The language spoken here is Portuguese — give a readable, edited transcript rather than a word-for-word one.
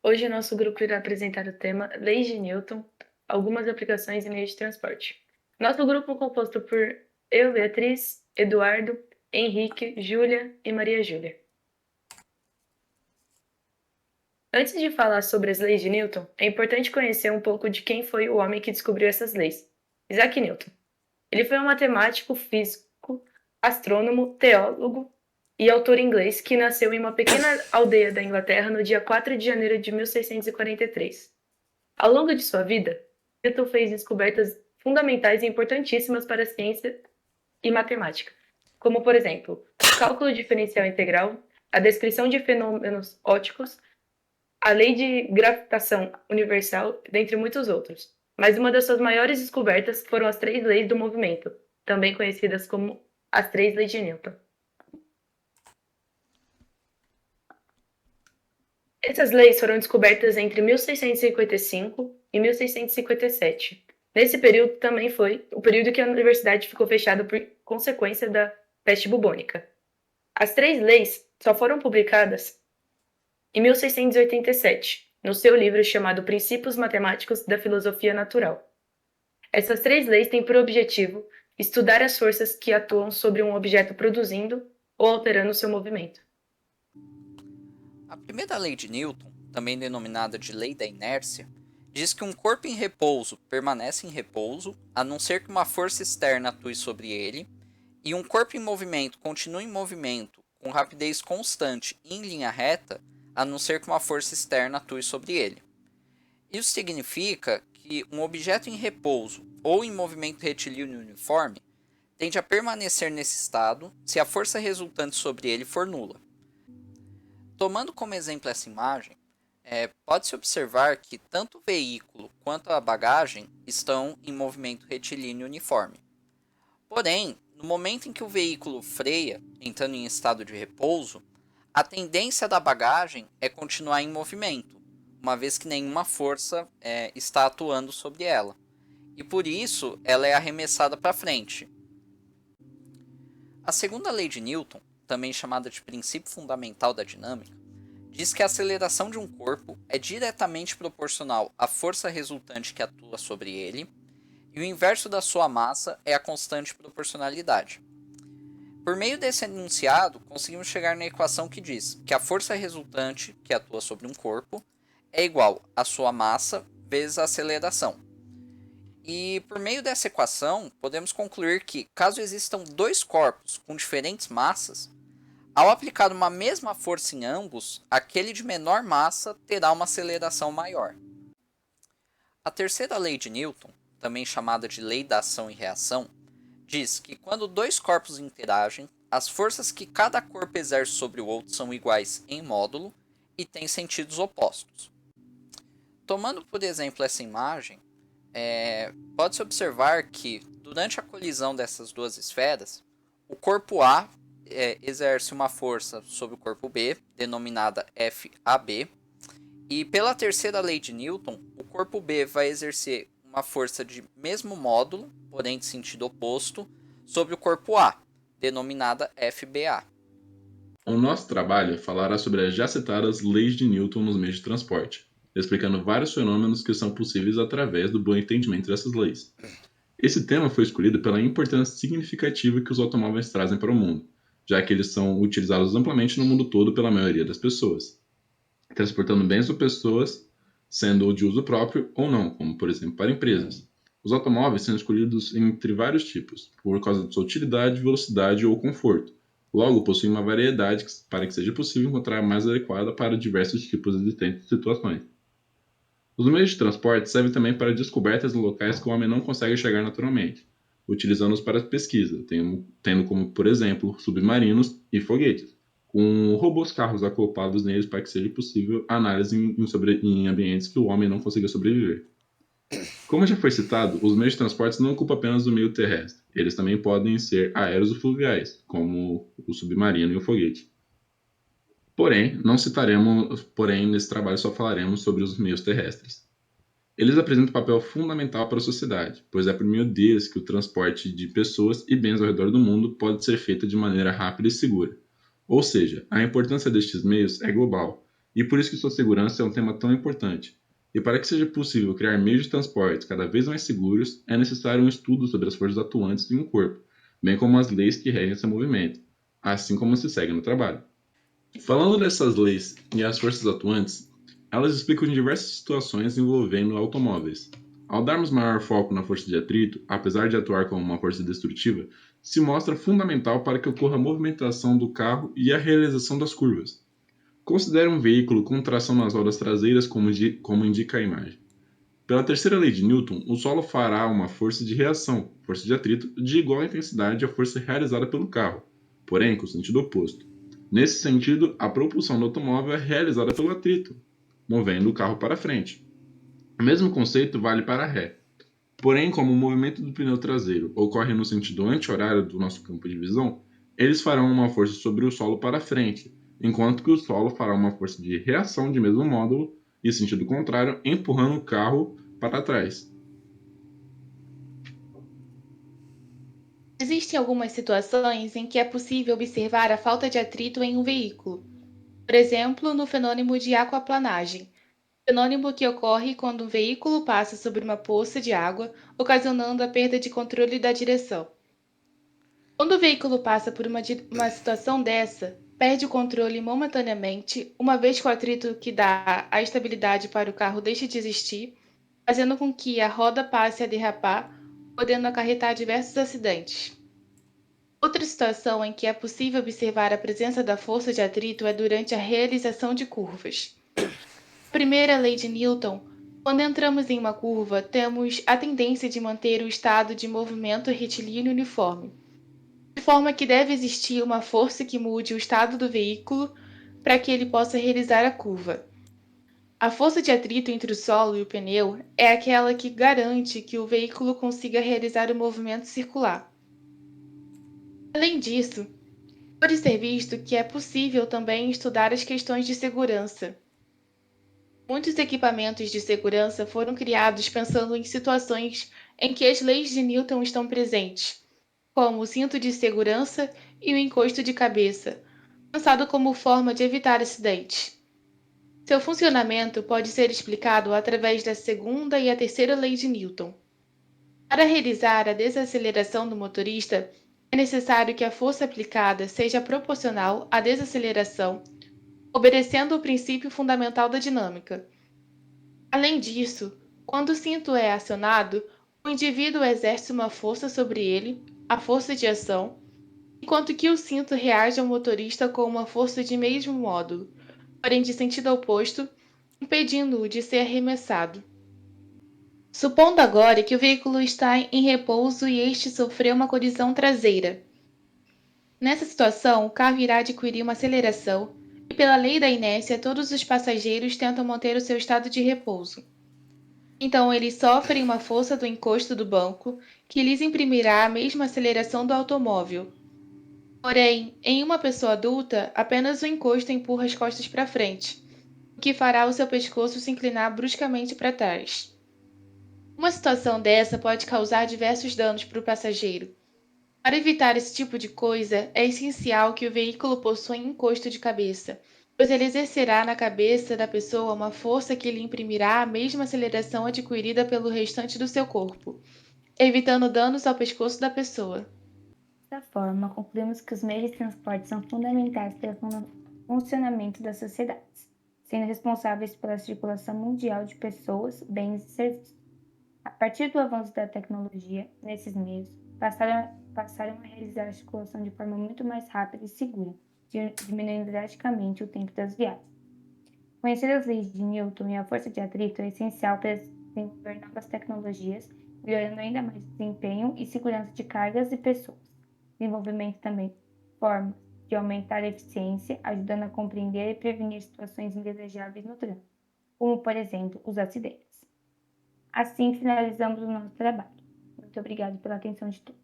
Hoje nosso grupo irá apresentar o tema Leis de Newton, algumas aplicações em meios de transporte. Nosso grupo é composto por eu, Beatriz, Eduardo, Henrique, Júlia e Maria Júlia. Antes de falar sobre as leis de Newton, é importante conhecer um pouco de quem foi o homem que descobriu essas leis. Isaac Newton. Ele foi um matemático, físico, astrônomo, teólogo e autor inglês que nasceu em uma pequena aldeia da Inglaterra no dia 4 de janeiro de 1643. Ao longo de sua vida, Newton fez descobertas fundamentais e importantíssimas para a ciência e matemática, como, por exemplo, o cálculo diferencial integral, a descrição de fenômenos ópticos, a lei de gravitação universal, dentre muitos outros. Mas uma das suas maiores descobertas foram as três leis do movimento, também conhecidas como as três leis de Newton. Essas leis foram descobertas entre 1655 e 1657. Nesse período também foi o período que a universidade ficou fechada por consequência da peste bubônica. As três leis só foram publicadas em 1687, no seu livro chamado Princípios Matemáticos da Filosofia Natural. Essas três leis têm por objetivo estudar as forças que atuam sobre um objeto produzindo ou alterando seu movimento. A primeira lei de Newton, também denominada de lei da inércia, diz que um corpo em repouso permanece em repouso, a não ser que uma força externa atue sobre ele, e um corpo em movimento continua em movimento com rapidez constante e em linha reta, a não ser que uma força externa atue sobre ele. Isso significa que um objeto em repouso ou em movimento retilíneo uniforme tende a permanecer nesse estado se a força resultante sobre ele for nula. Tomando como exemplo essa imagem, pode-se observar que tanto o veículo quanto a bagagem estão em movimento retilíneo uniforme. Porém, no momento em que o veículo freia, entrando em estado de repouso, a tendência da bagagem é continuar em movimento, uma vez que nenhuma força está atuando sobre ela. E por isso ela é arremessada para frente. A segunda lei de Newton, também chamada de princípio fundamental da dinâmica, diz que a aceleração de um corpo é diretamente proporcional à força resultante que atua sobre ele, e o inverso da sua massa é a constante proporcionalidade. Por meio desse enunciado, conseguimos chegar na equação que diz que a força resultante que atua sobre um corpo é igual à sua massa vezes a aceleração. E por meio dessa equação, podemos concluir que, caso existam dois corpos com diferentes massas, ao aplicar uma mesma força em ambos, aquele de menor massa terá uma aceleração maior. A terceira lei de Newton, também chamada de lei da ação e reação, diz que quando dois corpos interagem, as forças que cada corpo exerce sobre o outro são iguais em módulo e têm sentidos opostos. Tomando por exemplo essa imagem, pode-se observar que durante a colisão dessas duas esferas, o corpo A exerce uma força sobre o corpo B, denominada FAB, e pela terceira lei de Newton, o corpo B vai exercer uma força de mesmo módulo, porém de sentido oposto, sobre o corpo A, denominada FBA. O nosso trabalho falará sobre as já citadas leis de Newton nos meios de transporte, explicando vários fenômenos que são possíveis através do bom entendimento dessas leis. Esse tema foi escolhido pela importância significativa que os automóveis trazem para o mundo, já que eles são utilizados amplamente no mundo todo pela maioria das pessoas, transportando bens ou pessoas, sendo de uso próprio ou não, como por exemplo para empresas. Os automóveis são escolhidos entre vários tipos, por causa de sua utilidade, velocidade ou conforto. Logo, possuem uma variedade para que seja possível encontrar a mais adequada para diversos tipos existentes de situações. Os meios de transporte servem também para descobertas em locais que o homem não consegue chegar naturalmente, utilizando-os para pesquisa, tendo como, por exemplo, submarinos e foguetes, com robôs carros acoplados neles para que seja possível análise em ambientes que o homem não consiga sobreviver. Como já foi citado, os meios de transporte não ocupam apenas o meio terrestre, eles também podem ser aéreos ou fluviais, como o submarino e o foguete. Porém, nesse trabalho só falaremos sobre os meios terrestres. Eles apresentam um papel fundamental para a sociedade, pois é por meio deles que o transporte de pessoas e bens ao redor do mundo pode ser feito de maneira rápida e segura. Ou seja, a importância destes meios é global, e por isso que sua segurança é um tema tão importante. E para que seja possível criar meios de transporte cada vez mais seguros, é necessário um estudo sobre as forças atuantes em um corpo, bem como as leis que regem esse movimento, assim como se segue no trabalho. Falando dessas leis e as forças atuantes, elas explicam diversas situações envolvendo automóveis. Ao darmos maior foco na força de atrito, apesar de atuar como uma força destrutiva, se mostra fundamental para que ocorra a movimentação do carro e a realização das curvas. Considere um veículo com tração nas rodas traseiras como indica a imagem. Pela terceira lei de Newton, o solo fará uma força de reação, força de atrito, de igual intensidade à força realizada pelo carro, porém com sentido oposto. Nesse sentido, a propulsão do automóvel é realizada pelo atrito, movendo o carro para frente. O mesmo conceito vale para a ré. Porém, como o movimento do pneu traseiro ocorre no sentido anti-horário do nosso campo de visão, eles farão uma força sobre o solo para frente, enquanto que o solo fará uma força de reação de mesmo módulo e sentido contrário, empurrando o carro para trás. Existem algumas situações em que é possível observar a falta de atrito em um veículo. Por exemplo, no fenômeno de aquaplanagem, fenômeno que ocorre quando um veículo passa sobre uma poça de água, ocasionando a perda de controle da direção. Quando o veículo passa por uma situação dessa, perde o controle momentaneamente, uma vez que o atrito que dá a estabilidade para o carro deixe de existir, fazendo com que a roda passe a derrapar, podendo acarretar diversos acidentes. Outra situação em que é possível observar a presença da força de atrito é durante a realização de curvas. Primeira lei de Newton: quando entramos em uma curva, temos a tendência de manter o estado de movimento retilíneo uniforme, de forma que deve existir uma força que mude o estado do veículo para que ele possa realizar a curva. A força de atrito entre o solo e o pneu é aquela que garante que o veículo consiga realizar o movimento circular. Além disso, pode ser visto que é possível também estudar as questões de segurança. Muitos equipamentos de segurança foram criados pensando em situações em que as leis de Newton estão presentes, como o cinto de segurança e o encosto de cabeça, pensado como forma de evitar acidentes. Seu funcionamento pode ser explicado através da segunda e a terceira lei de Newton. Para realizar a desaceleração do motorista, é necessário que a força aplicada seja proporcional à desaceleração, obedecendo o princípio fundamental da dinâmica. Além disso, quando o cinto é acionado, o indivíduo exerce uma força sobre ele, a força de ação, enquanto que o cinto reage ao motorista com uma força de mesmo módulo, porém de sentido oposto, impedindo-o de ser arremessado. Supondo agora que o veículo está em repouso e este sofreu uma colisão traseira. Nessa situação, o carro irá adquirir uma aceleração e, pela lei da inércia, todos os passageiros tentam manter o seu estado de repouso. Então, eles sofrem uma força do encosto do banco, que lhes imprimirá a mesma aceleração do automóvel. Porém, em uma pessoa adulta, apenas o encosto empurra as costas para frente, o que fará o seu pescoço se inclinar bruscamente para trás. Uma situação dessa pode causar diversos danos para o passageiro. Para evitar esse tipo de coisa, é essencial que o veículo possua encosto de cabeça, pois ele exercerá na cabeça da pessoa uma força que lhe imprimirá a mesma aceleração adquirida pelo restante do seu corpo, evitando danos ao pescoço da pessoa. Dessa forma, concluímos que os meios de transporte são fundamentais para o funcionamento das sociedades, sendo responsáveis pela circulação mundial de pessoas, bens e serviços. A partir do avanço da tecnologia, nesses meios passaram a realizar a circulação de forma muito mais rápida e segura, diminuindo drasticamente o tempo das viagens. Conhecer as leis de Newton e a força de atrito é essencial para desenvolver novas tecnologias, melhorando ainda mais o desempenho e segurança de cargas e pessoas. Desenvolvimento também formas de aumentar a eficiência, ajudando a compreender e prevenir situações indesejáveis no trânsito, como, por exemplo, os acidentes. Assim finalizamos o nosso trabalho. Muito obrigado pela atenção de todos.